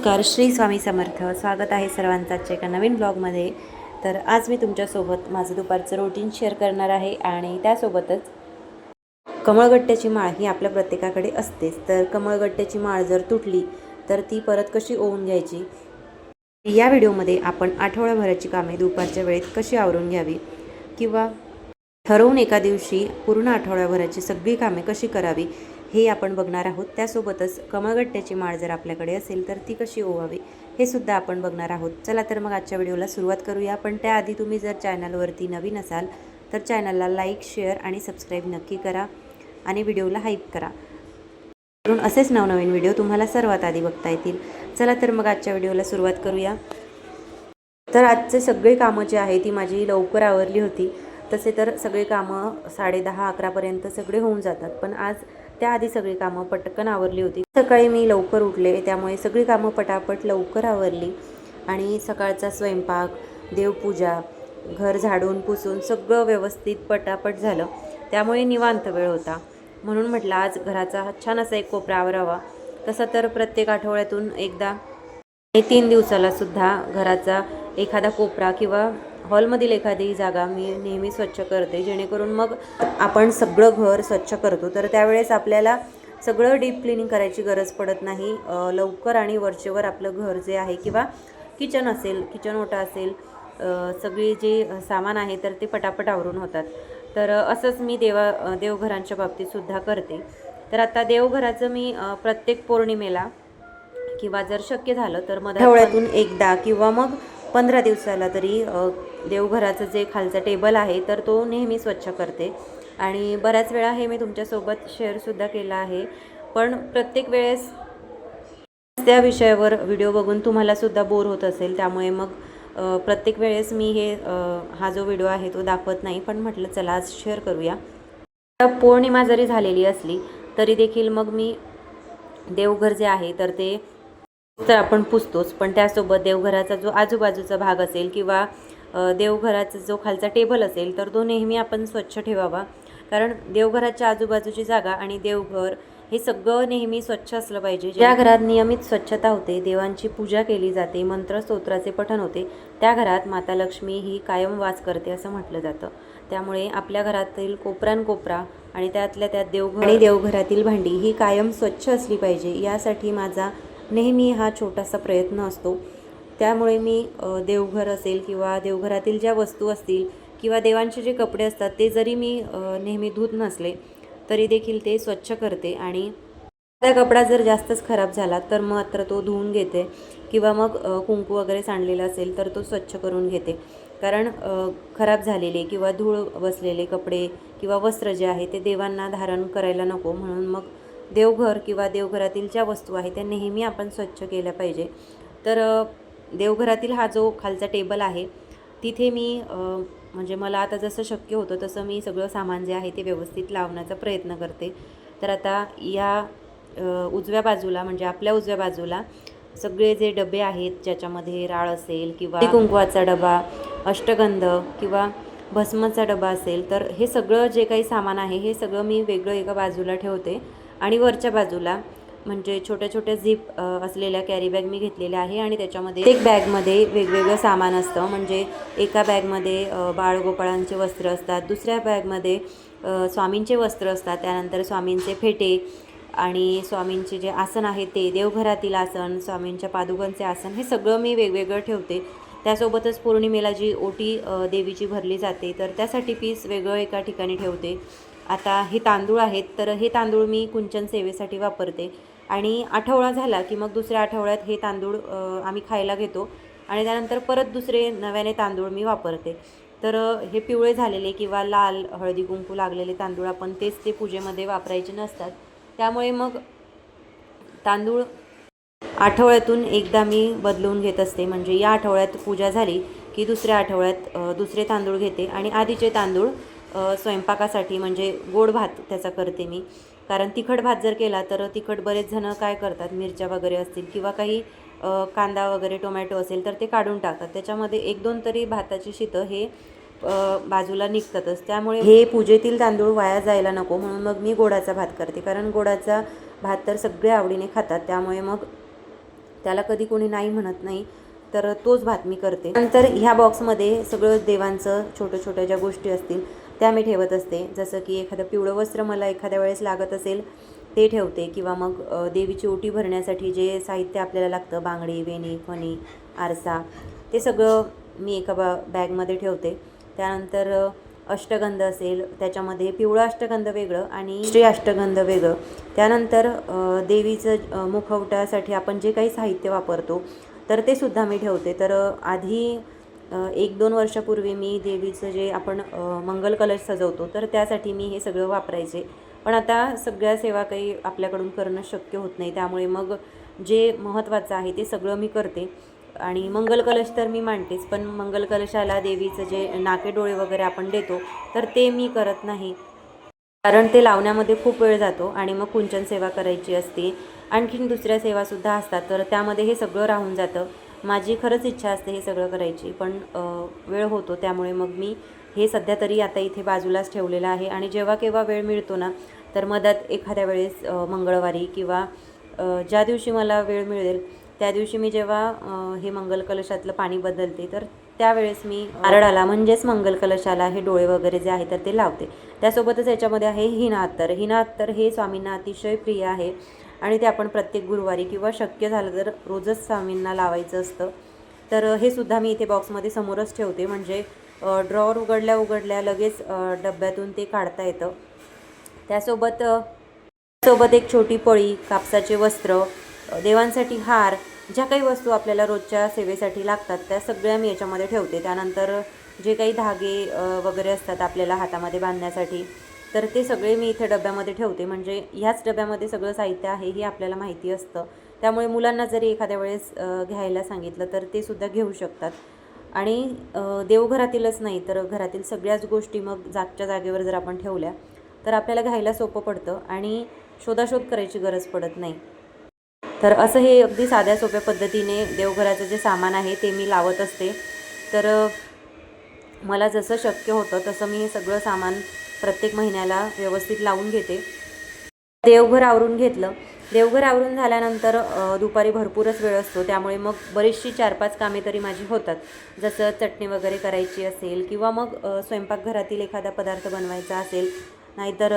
नमस्कार, श्री स्वामी समर्थ. स्वागत आहे सर्वांचं आजच्या एका नवीन ब्लॉगमध्ये. तर आज मी तुमच्यासोबत माझं दुपारचं रुटीन शेअर करणार आहे आणि त्यासोबतच कमळगट्ट्याची माळ ही आपल्या प्रत्येकाकडे असतेच. तर कमळगट्ट्याची माळ जर तुटली तर ती परत कशी ओवून घ्यायची, या व्हिडिओमध्ये आपण आठवड्याभराची कामे दुपारच्या वेळेत कशी आवरून घ्यावी किंवा ठरवून एका दिवशी पूर्ण आठवड्याभराची सगळी कामे कशी करावी हे आपण बघणार आहोत. त्यासोबतच कमळगट्ट्याची माळ जर आपल्याकडे असेल तर ती कशी ओवावी हे सुद्धा आपण बघणार आहोत. चला तर मग आजच्या व्हिडिओला सुरुवात करूया. पण त्याआधी तुम्ही जर चॅनलवरती नवीन असाल तर चॅनलला लाईक, शेअर आणि सबस्क्राईब नक्की करा आणि व्हिडिओला हाईप करा, म्हणून असेच नवनवीन व्हिडिओ तुम्हाला सर्वात आधी बघता येतील. चला तर मग आजच्या व्हिडिओला सुरुवात करूया. तर आजचे सगळे कामं जे आहे ती माझी लवकर आवरली होती. तसे तर सगळे कामं 10:30-11पर्यंत सगळे होऊन जातात, पण आज त्याआधी सगळी कामं पटकन आवरली होती. सकाळी मी लवकर उठले, त्यामुळे सगळी कामं पटापट लवकर आवरली आणि सकाळचा स्वयंपाक, देवपूजा, घर झाडून पुसून सगळं व्यवस्थित पटापट झालं. त्यामुळे निवांत वेळ होता, म्हणून म्हटलं आज घराचा छान असा एक कोपरा आवरावा. तसं तर प्रत्येक आठवड्यातून एकदा 3 दिवसाला सुद्धा घराचा एखादा कोपरा किंवा हॉलमधील एखादी जागा मी नेहमी स्वच्छ करते, जेणेकरून मग आपण सगळं घर स्वच्छ करतो तर त्यावेळेस आपल्याला सगळं डीप क्लिनिंग करायची गरज पडत नाही. लवकर आणि वरचेवर आपलं घर जे आहे किंवा किचन असेल, किचन ओटा असेल, सगळी जे सामान आहे तर ते पटापट आवरून होतात. तर असंच मी देवघरांच्या बाबतीतसुद्धा करते. तर आता देवघराचं मी प्रत्येक पौर्णिमेला किंवा जर शक्य झालं तर आठवड्यातून एकदा किंवा मग 15 दिवसाला तरी देवघराचं जे खालचा टेबल आहे तर तो नेहमी स्वच्छ करते. आणि बऱ्याच वेळा हे मी तुमच्यासोबत शेअरसुद्धा केला आहे, पण प्रत्येक वेळेस त्या विषयावर व्हिडिओ बघून तुम्हालासुद्धा बोर होत असेल, त्यामुळे मग प्रत्येक वेळेस मी हा जो व्हिडिओ आहे तो दाखवत नाही. पण म्हटलं चला आज शेअर करूया. पौर्णिमा जरी झालेली असली तरी देखील मग मी देवघर जे आहे तर आपण पुसतोच, पण त्यासोबत देवघराचा जो आजूबाजूचा भाग असेल किंवा देवघराचा जो खालचा टेबल असेल तर तो नेहमी आपण स्वच्छ ठेवावा. कारण देवघराच्या आजूबाजूची जागा आणि देवघर हे सगळं नेहमी स्वच्छ असलं पाहिजे. ज्या घरात नियमित स्वच्छता होते, देवांची पूजा केली जाते, मंत्र स्तोत्राचे पठण होते, त्या घरात माता लक्ष्मी ही कायम वास करते असं म्हटलं जातं. त्यामुळे आपल्या घरातील कोपरा आणि त्यातल्या त्यात देवघर आणि देवघरातील भांडी ही कायम स्वच्छ असली पाहिजे, यासाठी माझा नेहमी हा छोटासा प्रयत्न असतो. त्यामुळे मी देवघर असेल किंवा देवघरातील ज्या वस्तू असतील किंवा देवांचे जे कपडे असतात ते जरी मी नेहमी धुत नसले तरी देखील ते स्वच्छ करते. आणि त्या कपडा जर जास्तच खराब झाला तर मात्र तो धुवून घेते किंवा मग कुंकू वगैरे सांडलेला असेल तर तो स्वच्छ करून घेते. कारण खराब झालेले किंवा धूळ बसलेले कपडे किंवा वस्त्र जे आहे ते देवांना धारण करायला नको, म्हणून मग देवघर किंवा देवघरातील ज्या वस्तू आहेत त्या नेहमी आपण स्वच्छ केल्या पाहिजे. तर देवघरातील हा जो खालचा टेबल आहे तिथे मी म्हणजे मला आता जसं शक्य होतं तसं मी सगळं सामान जे आहे ते व्यवस्थित लावण्याचा प्रयत्न करते. तर आता या उजव्या बाजूला म्हणजे आपल्या उजव्या बाजूला सगळे जे डबे आहेत ज्याच्यामध्ये राळ असेल किंवा कुंकवाचा डबा, अष्टगंध किंवा भस्माचा डबा असेल तर हे सगळं जे काही सामान आहे हे सगळं मी वेगळं एका बाजूला ठेवते. आणि वरच्या बाजूला म्हणजे छोट्या छोट्या झिप असलेल्या कॅरी बॅग मी घेतलेल्या आहे आणि त्याच्यामध्ये एक बॅगमध्ये वेगवेगळं सामान असतं. म्हणजे एका बॅगमध्ये बाळगोपाळांचे वस्त्र असतात, दुसऱ्या बॅगमध्ये स्वामींचे वस्त्र असतात, त्यानंतर स्वामींचे फेटे आणि स्वामींचे जे आसन आहे ते, देवघरातील आसन, स्वामींच्या पादुकांचे आसन, हे सगळं मी वेगवेगळं ठेवते. त्यासोबतच पौर्णिमेला जी ओटी देवीची भरली जाते तर त्यासाठी पीस वेगळं एका ठिकाणी ठेवते. आता हे तांदूळ आहेत तर हे तांदूळ मी कुंचन सेवेसाठी वापरते आणि आठवडा झाला की मग दुसऱ्या आठवड्यात हे तांदूळ आम्ही खायला घेतो आणि त्यानंतर परत दुसरे नव्याने तांदूळ मी वापरते. तर हे पिवळे झालेले किंवा लाल हळदी कुंकू लागलेले तांदूळ आपण ते पूजेमध्ये वापरायचे नसतात. त्यामुळे मग तांदूळ आठवड्यातून एकदा मी बदलून घेत असते. म्हणजे या आठवड्यात पूजा झाली की दुसऱ्या आठवड्यात दुसरे तांदूळ घेते आणि आधीचे तांदूळ स्वयंपाकासाठी म्हणजे गोड भात त्याचा करते मी. कारण तिखट भात जर केला तर तिखट बरेच जण काय करतात, मिरच्या वगैरे असतील किंवा काही कांदा वगैरे टोमॅटो असेल तर ते काढून टाकतात, त्याच्यामध्ये 1-2 तरी भाताची शीतं हे बाजूला निघतातच. त्यामुळे हे पूजेतील तांदूळ वाया जायला नको, म्हणून मग मी गोडाचा भात करते. कारण गोडाचा भात तर सगळे आवडीने खातात, त्यामुळे मग त्याला कधी कोणी नाही म्हणत नाही, तर तोच भात मी करते. नंतर ह्या बॉक्समध्ये सगळं देवांचं छोट्या ज्या गोष्टी असतील त्या मी ठेवत असते. जसं की एखादं पिवळं वस्त्र मला एखाद्या वेळेस लागत असेल ते ठेवते, किंवा मग देवीची ओटी भरण्यासाठी जे साहित्य आपल्याला लागतं, बांगडी, वेणी, फणी, आरसा, ते सगळं मी एका बॅगमध्ये ठेवते. त्यानंतर अष्टगंध असेल, त्याच्यामध्ये पिवळं अष्टगंध वेगळं आणि श्री अष्टगंध वेगळं. त्यानंतर देवीचं मुखवट्यासाठी आपण जे काही साहित्य वापरतो तर ते सुद्धा मी ठेवते. तर आधी 1-2 वर्षापूर्वी मी देवीचं जे आपण मंगल कलश सजवतो तर त्यासाठी मी हे सगळं वापरायचे. पण आता सगळ्या सेवा काही आपल्याकडून करणं शक्य होत नाही, त्यामुळे मग जे महत्त्वाचं आहे ते सगळं मी करते. आणि मंगल कलश तर मी मांडतेच, पण मंगल कलशाला देवीचं जे नाके डोळे वगैरे आपण देतो तर ते मी करत नाही, कारण ते लावण्यामध्ये खूप वेळ जातो आणि मग कुंचन सेवा करायची असते, आणखीन दुसऱ्या सेवासुद्धा असतात, तर त्यामध्ये हे सगळं राहून जातं. माझी खरंच इच्छा असते हे सगळं करायची, पण वेळ होतो, त्यामुळे मग मी हे सध्या तरी आता इथे बाजूलाच ठेवलेलं आहे. आणि जेव्हा केव्हा वेळ मिळतो ना, तर मधात एखाद्या वेळेस मंगळवारी किंवा ज्या दिवशी मला वेळ मिळेल त्या दिवशी मी जेव्हा हे मंगल कलशातलं पाणी बदलते तर त्यावेळेस मी नारळाला म्हणजेच मंगल कलशाला हे डोळे वगैरे जे आहे तर ते लावते. त्यासोबतच याच्यामध्ये आहे हिना अत्तर. हिना अत्तर हे स्वामींना अतिशय प्रिय आहे आणि ते आपण प्रत्येक गुरुवारी किंवा शक्य झालं तर रोजच स्वामींना लावायचं असतं. तर हे सुद्धा मी इथे बॉक्समध्ये समोरच ठेवते, म्हणजे ड्रॉवर उघडल्या लगेच डब्यातून ते काढता येतं. त्यासोबत एक छोटी पळी, कापसाचे वस्त्र, देवांसाठी हार, ज्या काही वस्तू आपल्याला रोजच्या सेवेसाठी लागतात त्या सगळ्या मी याच्यामध्ये ठेवते. त्यानंतर जे काही धागे वगैरे असतात आपल्याला हातामध्ये बांधण्यासाठी तर ते सगळे मी इथे डब्यामध्ये ठेवते, म्हणजे ह्याच डब्यामध्ये सगळं साहित्य आहे हे आपल्याला माहिती असतं. त्यामुळे मुलांना जरी एखाद्या वेळेस घ्यायला सांगितलं तर ते सुद्धा घेऊ शकतात. आणि देवघरातीलच नाही तर घरातील सगळ्याच गोष्टी मग जागच्या जागेवर जर आपण ठेवल्या तर आपल्याला घ्यायला सोपं पडतं आणि शोधाशोध करायची गरज पडत नाही. तर असं हे अगदी साध्या सोप्या पद्धतीने देवघराचं जे सामान आहे ते मी लावत असते. तर मला जसं शक्य होतं तसं मी हे सगळं सामान प्रत्येक महिन्याला व्यवस्थित लावून घेते. देवघर आवरून घेतलं. देवघर आवरून झाल्यानंतर दुपारी भरपूरच वेळ असतो, त्यामुळे मग बरीचशी 4-5 कामे तरी माझी होतात. जसं चटणी वगैरे करायची असेल किंवा मग स्वयंपाकघरातील एखादा पदार्थ बनवायचा असेल, नाहीतर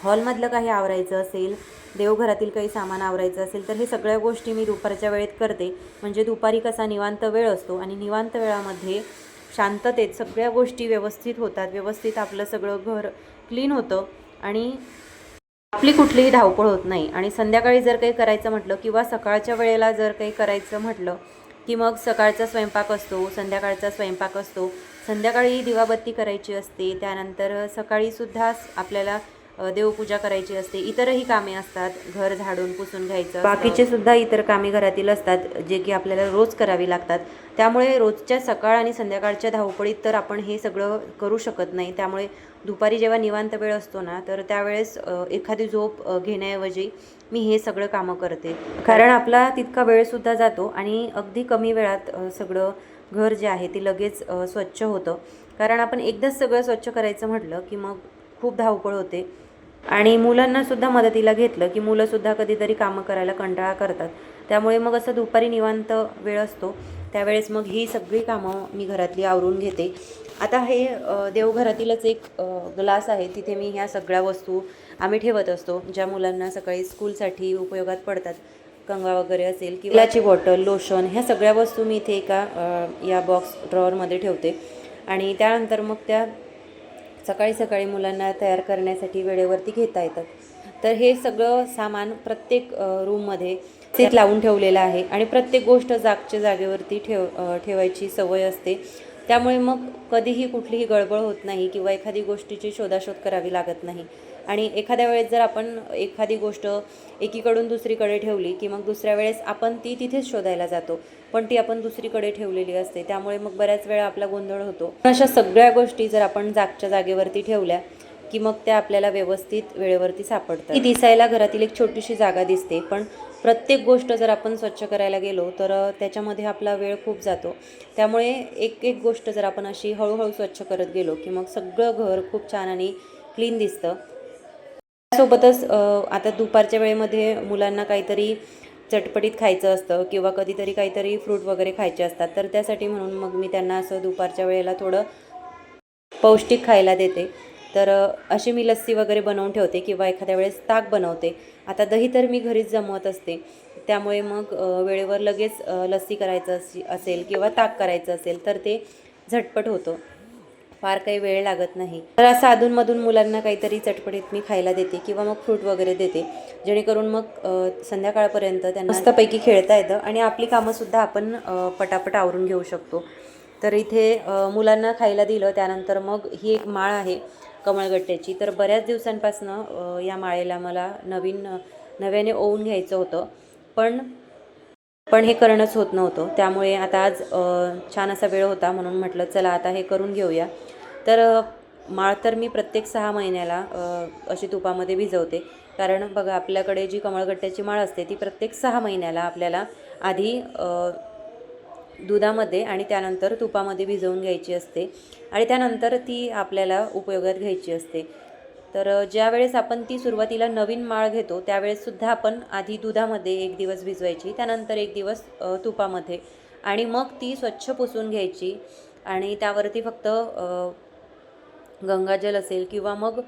हॉलमधलं काही आवरायचं असेल, देवघरातील काही सामान आवरायचं असेल, तर हे सगळ्या गोष्टी मी दुपारच्या वेळेत करते. म्हणजे दुपारी कसा निवांत वेळ असतो आणि निवांत वेळामध्ये शांततेत सगळ्या गोष्टी व्यवस्थित होतात, व्यवस्थित आपलं सगळं घर क्लीन होतं आणि आपली कुठलीही धावपळ होत नाही. आणि संध्याकाळी जर काही करायचं म्हटलं किंवा सकाळच्या वेळेला जर काही करायचं म्हटलं की मग सकाळचा स्वयंपाक असतो, संध्याकाळचा स्वयंपाक असतो, संध्याकाळी दिवाबत्ती करायची असते, त्यानंतर सकाळीसुद्धा आपल्याला देवपूजा करायची असते, इतरही कामे असतात, घर झाडून पुसून घ्यायचं, बाकीचे सुद्धा इतर कामे घरातील असतात जे की आपल्याला रोज करावी लागतात. त्यामुळे रोजच्या सकाळ आणि संध्याकाळच्या धावपळीत तर आपण हे सगळं करू शकत नाही. त्यामुळे दुपारी जेव्हा निवांत वेळ असतो ना तर त्यावेळेस एखादी झोप घेण्याऐवजी मी हे सगळं कामं करते, कारण आपला तितका वेळसुद्धा जातो आणि अगदी कमी वेळात सगळं घर जे आहे ते लगेच स्वच्छ होतं. कारण आपण एकदाच सगळं स्वच्छ करायचं म्हटलं की मग खूप धावपळ होते आणि मुलांनासुद्धा मदतीला घेतलं की मुलंसुद्धा कधीतरी कामं करायला कंटाळा करतात. त्यामुळे मग असं दुपारी निवांत वेळ असतो त्यावेळेस मग ही सगळी कामं मी घरातली आवरून घेते. आता हे देवघरातीलच एक ग्लास आहे, तिथे मी ह्या सगळ्या वस्तू आम्ही ठेवत असतो ज्या मुलांना सकाळी स्कूलसाठी उपयोगात पडतात. कंगवा वगैरे असेल किंवा तेलाची बॉटल, लोशन, ह्या सगळ्या वस्तू मी इथे एका या बॉक्स ड्रॉवरमध्ये ठेवते. आणि त्यानंतर मग त्या सकाळी सकाळी मुलांना तयार करण्यासाठी वेळेवरती घेता येतात. तर हे सगळं सामान प्रत्येक रूममध्ये सेट लावून ठेवलेलं आहे आणि प्रत्येक गोष्ट जागच्या जागेवरती ठेवायची सवय असते. त्यामुळे मग कधीही कुठलीही गडबड होत नाही किंवा एखादी गोष्टीची शोधाशोध करावी लागत नाही. आणि एखाद्या वेळेस जर आपण एखादी गोष्ट एकीकडून दुसरीकडे ठेवली की मग दुसऱ्या वेळेस आपण ती तिथेच शोधायला जातो, पण ती आपण दुसरीकडे ठेवलेली असते, त्यामुळे मग बऱ्याच वेळा आपला गोंधळ होतो. अशा सगळ्या गोष्टी जर आपण जागच्या जागेवरती ठेवल्या की मग त्या आपल्याला व्यवस्थित वेळेवरती सापडतात. ही दिसायला घरातील एक छोटीशी जागा दिसते, पण प्रत्येक गोष्ट जर आपण स्वच्छ करायला गेलो तर त्याच्यामध्ये आपला वेळ खूप जातो. त्यामुळे एक एक गोष्ट जर आपण अशी हळूहळू स्वच्छ करत गेलो की मग सगळं घर खूप छान आणि क्लीन दिसतं. त्यासोबतच आता दुपारच्या वेळेमध्ये मुलांना काहीतरी चटपटीत खायचं असतं किंवा कधीतरी काहीतरी फ्रूट वगैरे खायचे असतात, तर त्यासाठी म्हणून मग मी त्यांना असं दुपारच्या वेळेला थोडं पौष्टिक खायला देते. तर अशी मी लस्सी वगैरे बनवून ठेवते किंवा एखाद्या वेळेस ताक बनवते. आता दही तर मी घरीच जमवत असते, त्यामुळे मग वेळेवर लगेच लस्सी करायचं असेल किंवा ताक करायचं असेल तर ते झटपट होतं, फार काही वेळ लागत नाही. तर असं अधूनमधून मुलांना काहीतरी चटपटीत मी खायला देते किंवा मग फ्रूट वगैरे देते, जेणेकरून मग संध्याकाळपर्यंत त्यांना मस्तपैकी खेळता येतं आणि आपली कामंसुद्धा आपण पटापट आवरून घेऊ शकतो. तर इथे मुलांना खायला दिलं, त्यानंतर मग ही एक माळ आहे कमळगट्ट्याची. तर बऱ्याच दिवसांपासनं या माळेला मला नव्याने ओवून घ्यायचं होतं, पण हे करणंच होत नव्हतं. त्यामुळे आता आज छान असा वेळ होता म्हणून म्हटलं चला आता हे करून घेऊया. तर माळ तर मी प्रत्येक 6 महिन्याला अशी तुपामध्ये भिजवते. कारण बघा, आपल्याकडे जी कमळगट्ट्याची माळ असते ती प्रत्येक 6 महिन्याला आपल्याला आधी दुधामध्ये आणि त्यानंतर तुपामध्ये भिजवून घ्यायची असते आणि त्यानंतर ती आपल्याला उपयोगात घ्यायची असते. तर ज्यावेळेस आपण ती सुरुवातीला नवीन माळ घेतो त्यावेळेससुद्धा आपण आधी दुधामध्ये 1 दिवस भिजवायची, त्यानंतर 1 दिवस तुपामध्ये, आणि मग ती स्वच्छ पुसून घ्यायची आणि त्यावरती फक्त गंगाजल असेल किंवा मग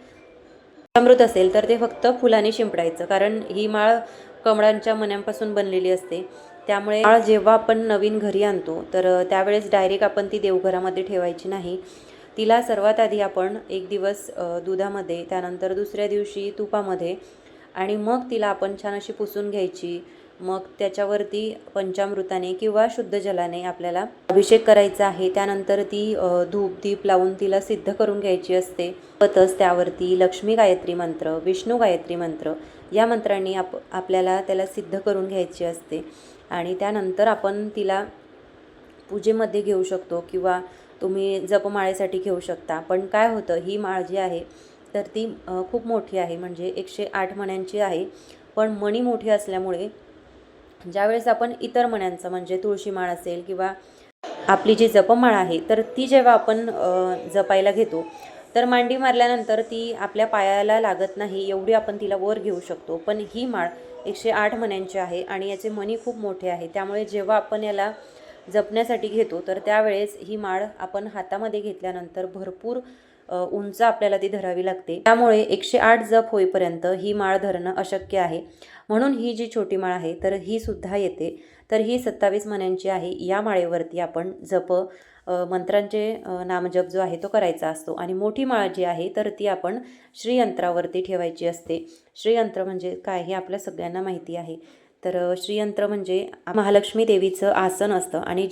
अमृत असेल तर ते फक्त फुलाने शिंपडायचं. कारण ही माळ कमळांच्या मण्यांपासून बनलेली असते, त्यामुळे माळ जेव्हा आपण नवीन घरी आणतो तर त्यावेळेस डायरेक्ट आपण ती देवघरामध्ये ठेवायची नाही. तिला सर्वात आधी आपण 1 दिवस दुधामध्ये, त्यानंतर दुसऱ्या दिवशी तुपामध्ये, आणि मग तिला आपण छान अशी पुसून घ्यायची. मग त्याच्यावरती पंचामृताने किंवा शुद्ध जलाने आपल्याला अभिषेक करायचा आहे. त्यानंतर ती धूप दीप लावून तिला सिद्ध करून घ्यायची असते. सोबतच त्यावरती लक्ष्मी गायत्री मंत्र, विष्णू गायत्री मंत्र या मंत्रांनी आपल्याला त्याला सिद्ध करून घ्यायची असते आणि त्यानंतर आपण तिला पूजेमध्ये घेऊ शकतो किंवा तुम्ही जपमाळेसाठी घेऊ शकता. पण काय होतं, ही माळ जी आहे तर ती खूप मोठी आहे, म्हणजे 108 मण्यांची आहे. पण मणी मोठी असल्यामुळे ज्यावेळेस आपण इतर मण्यांचं म्हणजे तुळशी माळ असेल किंवा आपली जी जपमाळ आहे तर ती जेव्हा आपण जपायला घेतो तर मांडी मारल्यानंतर ती आपल्या पायाला लागत नाही, एवढी आपण तिला वर घेऊ शकतो. पण ही माळ 108 मण्यांची आहे आणि याचे मणी खूप मोठे आहे, त्यामुळे जेव्हा आपण याला जपण्यासाठी घेतो तर त्यावेळेस ही माळ आपण हातामध्ये घेतल्यानंतर भरपूर उंच आपल्याला ती धरावी लागते. त्यामुळे 108 जप होईपर्यंत ही माळ धरणं अशक्य आहे. म्हणून ही जी छोटी माळ आहे तर ही सुद्धा येते. तर ही 27 मण्यांची आहे. या माळेवरती आपण मंत्रांचे नामजप जो आहे तो करायचा असतो आणि मोठी माळ जी आहे तर ती आपण श्रीयंत्रावरती ठेवायची असते. श्रीयंत्र म्हणजे काय हे आपल्या सगळ्यांना माहिती आहे. तर श्रीयंत्र म्हणजे महालक्ष्मी देवीचं आसन असतं आणि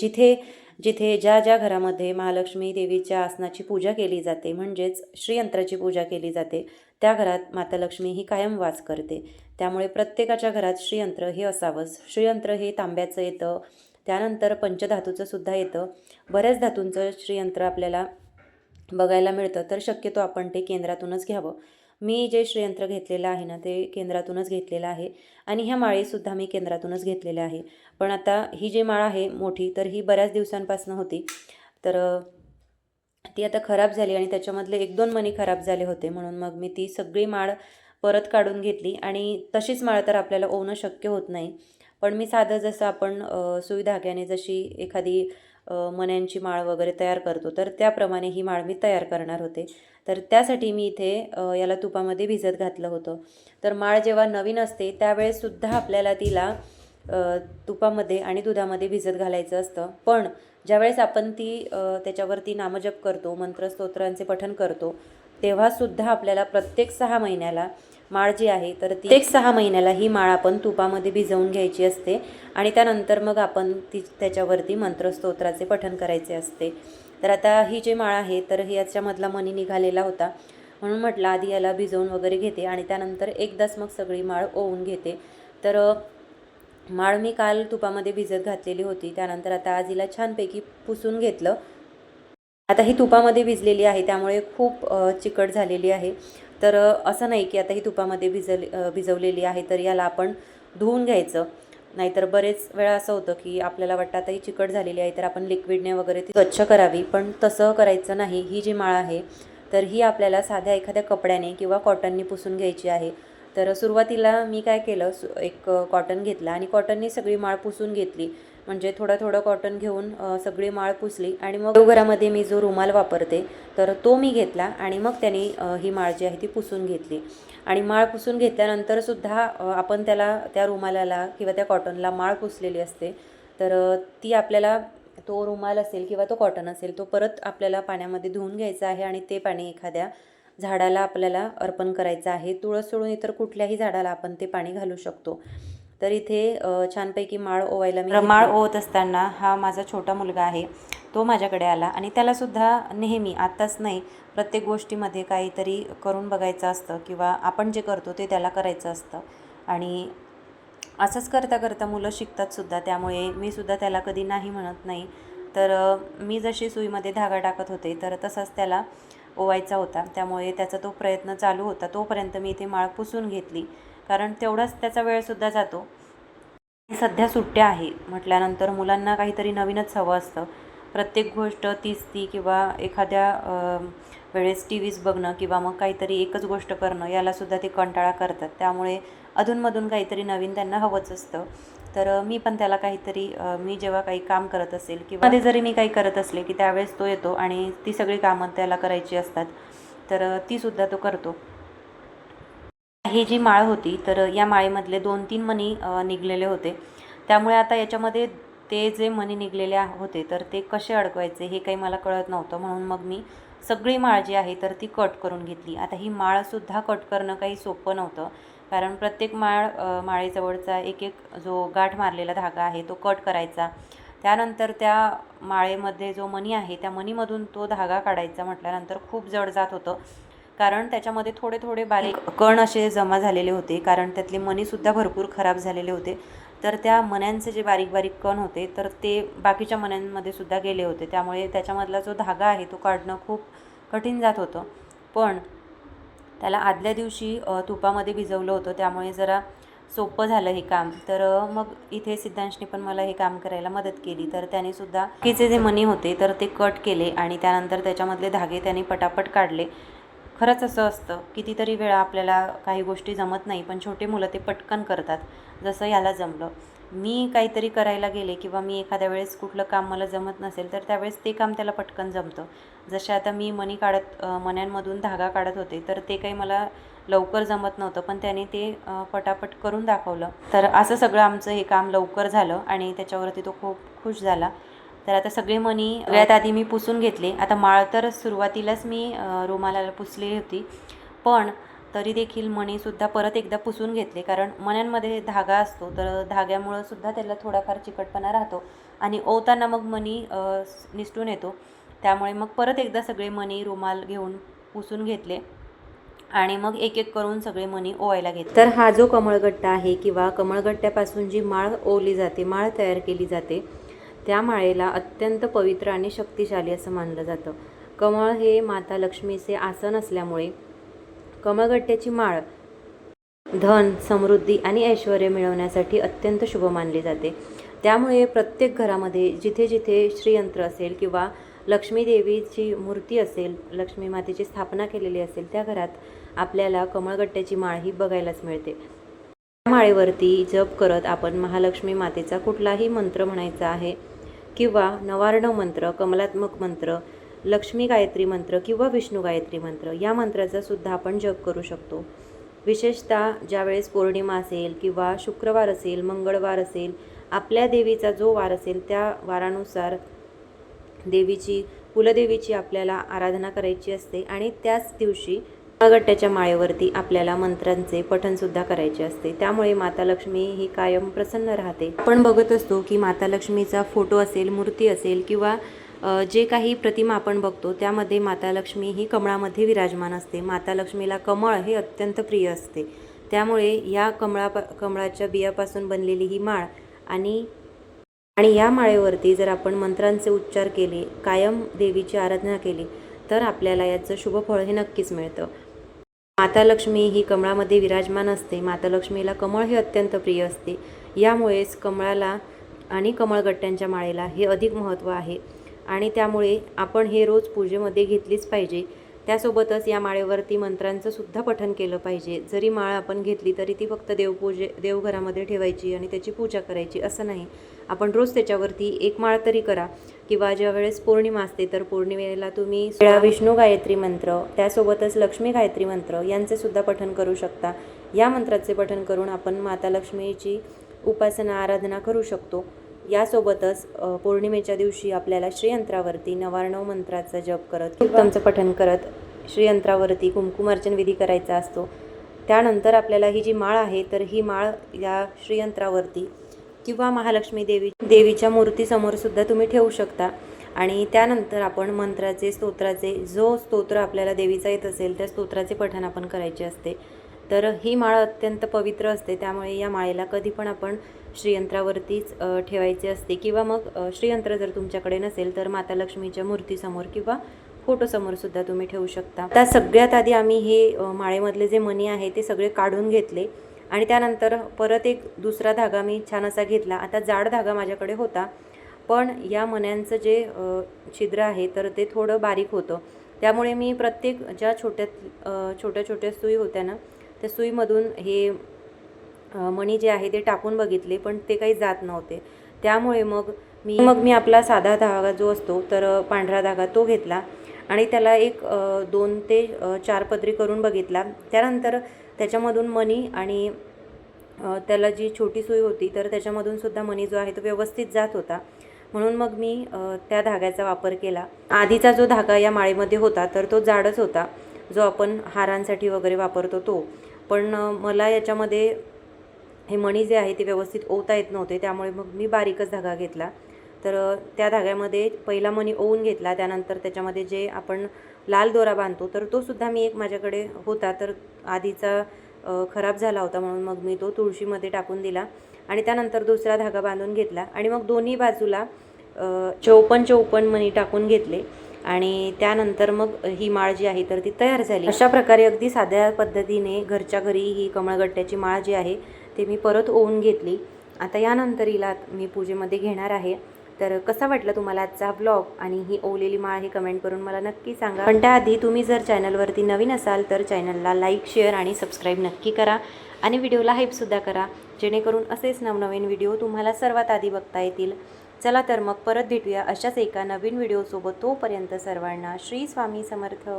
जिथे ज्या घरामध्ये महालक्ष्मी देवीच्या आसनाची पूजा केली जाते, म्हणजेच श्रीयंत्राची पूजा केली जाते, त्या घरात माता लक्ष्मी ही कायम वास करते. त्यामुळे प्रत्येकाच्या घरात श्रीयंत्र हे असावंच. श्रीयंत्र हे तांब्याचं येतं, त्यानंतर पंचधातूचं सुद्धा येतं. बऱ्याच धातूंचं श्रीयंत्र आपल्याला बघायला मिळतं, तर शक्यतो आपण ते केंद्रातूनच घ्यावं. मी जे श्रीयंत्र घेतलेलं आहे ना ते केंद्रातूनच घेतलेलं आहे आणि ह्या माळेसुद्धा मी केंद्रातूनच घेतलेल्या आहे. पण आता ही जी माळ आहे मोठी तर ही बऱ्याच दिवसांपासून होती, तर ती आता खराब झाली आणि त्याच्यामधले 1-2 मणी खराब झाले होते, म्हणून मग मी ती सगळी माळ परत काढून घेतली. आणि तशीच माळ तर आपल्याला ओवणं शक्य होत नाही, पण मी साधं जसं आपण सुई धाग्याने जशी एखादी मण्यांची माळ वगैरे तयार करतो तर त्याप्रमाणे ही माळ मी तयार करणार होते. तर त्यासाठी मी इथे याला तुपामध्ये भिजत घातलं होतं. तर माळ जेव्हा नवीन असते त्यावेळेससुद्धा आपल्याला तिला तुपामध्ये आणि दुधामध्ये भिजत घालायचं असतं. पण ज्यावेळेस आपण ती त्याच्यावरती नामजप करतो, मंत्रस्तोत्रांचे पठण करतो, तेव्हासुद्धा आपल्याला प्रत्येक 6 महिन्याला माळ जी आहे तर ती 6 महिन्याला ही माळ आपण तुपामध्ये भिजवून घ्यायची असते आणि त्यानंतर मग आपण त्याच्यावरती मंत्रस्तोत्राचे पठण करायचे असते. तर आता ही जी माळ आहे तर ही याच्यामधला मणी निघालेला होता, म्हणून म्हटलं आधी याला भिजवून वगैरे घेते आणि त्यानंतर एकदाच मग सगळी माळ ओवून घेते. तर माळ मी काल तुपामध्ये भिजत घातलेली होती, त्यानंतर आता आज हिला छानपैकी पुसून घेतलं. आता ही तुपामध्ये भिजलेली आहे त्यामुळे खूप चिकट झालेली आहे. तर असं नाही की आता ही तुपामध्ये भिजवलेली आहे तर याला आपण धुवून घ्यायचं. नाहीतर बरेच वेळा असं होतं की आपल्याला वाटतं आता ही चिकट झालेली आहे तर आपण लिक्विडने वगैरे ती स्वच्छ करावी, पण तसं करायचं नाही. ही जी माळ आहे तर ही आपल्याला साध्या एखाद्या कपड्याने किंवा कॉटनने पुसून घ्यायची आहे. तर सुरुवातीला मी काय केलं, एक कॉटन घेतला आणि कॉटननी सगळी माळ पुसून घेतली. म्हणजे थोडं कॉटन घेऊन सगळी माळ पुसली आणि मग देवघरामध्ये मी जो रुमाल वापरते तर तो मी घेतला आणि मग त्याने ही माळ जी आहे ती पुसून घेतली. आणि माळ पुसून घेतल्यानंतरसुद्धा आपण त्या रुमालाला किंवा त्या कॉटनला माळ पुसलेली असते, तर ती आपल्याला, तो रुमाल असेल किंवा तो कॉटन असेल, तो परत आपल्याला पाण्यामध्ये धुवून घ्यायचा आहे आणि ते पाणी एखाद्या झाडाला आपल्याला अर्पण करायचं आहे. तुळस सोडून इतर कुठल्याही झाडाला आपण ते पाणी घालू शकतो. तर इथे छानपैकी माळ ओवायला मी माळ ओवत असताना हा माझा छोटा मुलगा आहे, तो माझ्याकडे आला आणि त्यालासुद्धा नेहमी, आत्ताच नाही, प्रत्येक गोष्टीमध्ये काहीतरी करून बघायचं असतं किंवा आपण जे करतो ते त्याला करायचं असतं. आणि असंच करता करता मुलं शिकतातसुद्धा. त्यामुळे मी सुद्धा त्याला कधी नाही म्हणत नाही. तर मी जशी सुईमध्ये धागा टाकत होते तर तसाच त्याला ओवायचा होता. त्यामुळे त्याचा तो प्रयत्न चालू होता. तोपर्यंत मी इथे माळ पुसून घेतली, कारण तेवढाच त्याचा वेळसुद्धा जातो. सध्या सुट्ट्या आहे म्हटल्यानंतर मुलांना काहीतरी नवीनच हवं असतं. प्रत्येक गोष्ट तीच ती किंवा एखाद्या वेळेस टी व्हीज बघणं किंवा मग काहीतरी एकच गोष्ट करणं, यालासुद्धा ते कंटाळा करतात. त्यामुळे अधूनमधून काहीतरी नवीन त्यांना हवंच असतं. तर मी पण त्याला काहीतरी, मी जेव्हा काही काम करत असेल किंवा मध्ये जरी मी काही करत असले की त्यावेळेस तो येतो आणि ती सगळी कामं त्याला करायची असतात, तर तीसुद्धा तो करतो. ही जी माळ होती तर या माळेमधले 2-3 मणी निघलेले होते. त्यामुळे आता याच्यामध्ये ते जे मणी निघलेले होते तर ते कसे अडकवायचे हे काही मला कळत नव्हतं. म्हणून मग मी सगळी माळ जी आहे तर ती कट करून घेतली. आता ही माळसुद्धा कट करणं काही सोपं नव्हतं, कारण प्रत्येक माळेजवळचा एक जो गाठ मारलेला धागा आहे तो कट करायचा. त्यानंतर त्या माळेमध्ये जो मणी आहे त्या मणीमधून तो धागा काढायचा म्हटल्यानंतर खूप जड जात होतं, कारण त्याच्यामध्ये थोडे बारीक कण असे जमा झालेले होते, कारण त्यातले मणीसुद्धा भरपूर खराब झालेले होते. तर त्या मण्यांचे जे बारीक कण होते तर ते बाकीच्या मण्यांमध्ये सुद्धा गेले होते. त्यामुळे त्याच्यामधला जो धागा आहे तो काढणं खूप कठीण जात होतं. पण त्याला आदल्या दिवशी तुपामध्ये भिजवलं होतं, त्यामुळे जरा सोपं झालं हे काम. तर मग इथे सिद्धांशने पण मला हे काम करायला मदत केली. तर त्यानेसुद्धा बाकीचे जे मणी होते तर ते कट केले आणि त्यानंतर त्याच्यामधले धागे त्याने पटापट काढले. खरंच असं असतं, कितीतरी वेळा आपल्याला काही गोष्टी जमत नाही, पण छोटे मुलं ते पटकन करतात. जसं याला जमलं. मी काहीतरी करायला गेले किंवा मी एखाद्या वेळेस कुठलं काम मला जमत नसेल तर त्यावेळेस ते काम त्याला पटकन जमतं. जसे आता मी मण्यांमधून धागा काढत होते तर ते काही मला लवकर जमत नव्हतं, पण त्याने ते पटापट करून दाखवलं. तर असं सगळं आमचं हे काम लवकर झालं आणि त्याच्यावरती तो खूप खुश झाला. तर आता सगळे मणी सगळ्यात आधी मी पुसून घेतले. आता माळ तर सुरुवातीलाच मी रुमालाला पुसली होती, पण तरी देखील मणीसुद्धा परत एकदा पुसून घेतले, कारण मण्यांमध्ये धागा असतो तर धाग्यामुळं सुद्धा त्याला थोडाफार चिकटपणा राहतो आणि ओवताना मग मणी निसटून येतो. त्यामुळे मग परत एकदा सगळे मणी रुमाल घेऊन पुसून घेतले आणि मग एक करून सगळे मणी ओवायला घेतले. तर हा जो कमळगट्टा आहे किंवा कमळगट्ट्यापासून जी माळ ओवली जाते, माळ तयार केली जाते, त्या माळेला अत्यंत पवित्र आणि शक्तिशाली असं मानलं जातं. कमळ हे माता लक्ष्मीचे आसन असल्यामुळे कमळगट्ट्याची माळ धन, समृद्धी आणि ऐश्वर्य मिळवण्यासाठी अत्यंत शुभ मानली जाते. त्यामुळे प्रत्येक घरामध्ये जिथे जिथे श्रीयंत्र असेल किंवा लक्ष्मी देवीची मूर्ती असेल, लक्ष्मी मातेची स्थापना केलेली असेल, त्या घरात आपल्याला कमळगट्ट्याची माळ ही बघायलाच मिळते. त्या माळेवरती जप करत आपण महालक्ष्मी मातेचा कुठलाही मंत्र म्हणायचा आहे किंवा नवार्ण मंत्र, कमलात्मक मंत्र, लक्ष्मी गायत्री मंत्र किंवा विष्णू गायत्री मंत्र, या मंत्राचा सुद्धा आपण जप करू शकतो. विशेषतः ज्यावेळेस पौर्णिमा असेल किंवा शुक्रवार असेल, मंगळवार असेल, आपल्या देवीचा जो वार असेल त्या वारानुसार कुलदेवीची आपल्याला आराधना करायची असते आणि त्याच दिवशी कमळगट्ट्याच्या माळेवरती आपल्याला मंत्रांचे पठणसुद्धा करायचे असते. त्यामुळे माता लक्ष्मी ही कायम प्रसन्न राहते. आपण बघत असतो की माता लक्ष्मीचा फोटो असेल, मूर्ती असेल किंवा जे काही प्रतिमा आपण बघतो त्यामध्ये माता लक्ष्मी ही कमळामध्ये विराजमान असते. माता लक्ष्मीला कमळ हे अत्यंत प्रिय असते. त्यामुळे या कमळाच्या बियापासून बनलेली ही माळ आणि या माळेवरती जर आपण मंत्रांचे उच्चार केले, कायम देवीची आराधना केली, तर आपल्याला याचं शुभ फळ हे नक्कीच मिळतं. माता लक्ष्मी ही कमळामध्ये विराजमान असते. माता लक्ष्मीला कमळ हे अत्यंत प्रिय असते. यामुळेच कमळाला आणि कमळगट्ट्यांच्या माळेला हे अधिक महत्त्व आहे आणि त्यामुळे आपण हे रोज पूजेमध्ये घेतलीच पाहिजे. त्यासोबतच या माळेवरती मंत्रांचं सुद्धा पठण केलं पाहिजे. जरी माळ आपण घेतली तरी ती फक्त देवघरामध्ये ठेवायची आणि त्याची पूजा करायची असं नाही. आपण रोज त्याच्यावरती एक माळ तरी करा, किंवा ज्यावेळेस पौर्णिमा असते तर पौर्णिमेला तुम्ही विष्णू गायत्री मंत्र, त्यासोबतच लक्ष्मी गायत्री मंत्र यांचे सुद्धा पठण करू शकता. या मंत्राचे पठण करून आपण माता लक्ष्मीची उपासना आराधना करू शकतो. यासोबतच पौर्णिमेच्या दिवशी आपल्याला श्रीयंत्रावरती 99 मंत्राचा जप करत उत्तमचं पठण करत श्रीयंत्रावरती कुंकुमार्चन विधी करायचा असतो. त्यानंतर आपल्याला ही जी माळ आहे तर ही माळ या श्रीयंत्रावरती किंवा महालक्ष्मी देवीच्या मूर्तीसमोर सुद्धा तुम्ही ठेवू शकता. आणि त्यानंतर आपण मंत्राचे स्तोत्राचे जो स्तोत्र आपल्याला देवीचा येत असेल त्या स्तोत्राचे पठण आपण करायचे असते. तर ही माळ अत्यंत पवित्र असते, त्यामुळे या माळेला कधी पण आपण श्रीयंत्रावरतीच ठेवायचे असते, किंवा मग श्रीयंत्र जर तुमच्याकडे नसेल तर माता लक्ष्मीच्या मूर्तीसमोर किंवा फोटोसमोर सुद्धा तुम्ही ठेवू शकता. आता सगळ्यात आधी आम्ही हे माळेमधले जे मणी आहे ते सगळे काढून घेतले आणि त्यानंतर परत एक दुसरा धागा मी छान असा घेतला. आता जाड धागा माझ्याकडे होता, पण या मण्यांचं जे छिद्र आहे तर ते थोडं बारीक होतं, त्यामुळे मी प्रत्येक ज्या छोट्या छोट्या सुई होत्या ना त्या सुईमधून हे मणी जे आहे ते टाकून बघितले, पण ते काही जात नव्हते. त्यामुळे मग मी आपला साधा धागा जो असतो तर पांढरा धागा तो घेतला आणि त्याला एक 2 ते 4 पदरी करून बघितला. त्यानंतर त्याच्यामधून मणी आणि त्याला जी छोटी सुई होती तर त्याच्यामधून सुद्धा मणी जो आहे तो व्यवस्थित जात होता, म्हणून मग मी त्या धाग्याचा वापर केला. आधीचा जो धागा या माळेमध्ये होता तर तो जाडच होता, जो आपण हारांसाठी वगैरे वापरतो तो. पण मला याच्यामध्ये हे मणी जे आहे ते व्यवस्थित ओवता येत नव्हते, त्यामुळे मग मी बारीकच धागा घेतला. तर त्या धाग्यामध्ये पहिला मणी ओवून घेतला, त्यानंतर त्याच्यामध्ये जे आपण लाल दोरा बांधतो तर तो सुद्धा मी एक माझ्याकडे होता, तर आधीचा खराब झाला होता, म्हणून मग मी तो तुळशीमध्ये टाकून दिला आणि त्यानंतर दुसरा धागा बांधून घेतला आणि मग दोन्ही बाजूला 54 मणी टाकून घेतले आणि त्यानंतर मग ही माळ जी आहे तर ती तयार झाली. अशा प्रकारे अगदी साध्या पद्धतीने घरच्या घरी ही कमळगट्ट्याची माळ जी आहे ते मी परत ओवून घेतली. आता यानंतर हिला मी पूजेमध्ये घेणार आहे. तर कसा वाटला तुम्हाला आजचा ब्लॉग आणि ही ओवलेली माळ हे कमेंट करून मला नक्की सांगा. पण त्याआधी तुम्ही जर चॅनलवरती नवीन असाल तर चॅनलला लाईक, शेअर आणि सबस्क्राईब नक्की करा आणि व्हिडिओला हाईपसुद्धा करा, जेणेकरून असेच नवनवीन व्हिडिओ तुम्हाला सर्वात आधी बघता येतील. चला तर मग परत भेटूया अशाच एका नवीन व्हिडिओसोबत. तोपर्यंत सर्वांना श्री स्वामी समर्थ.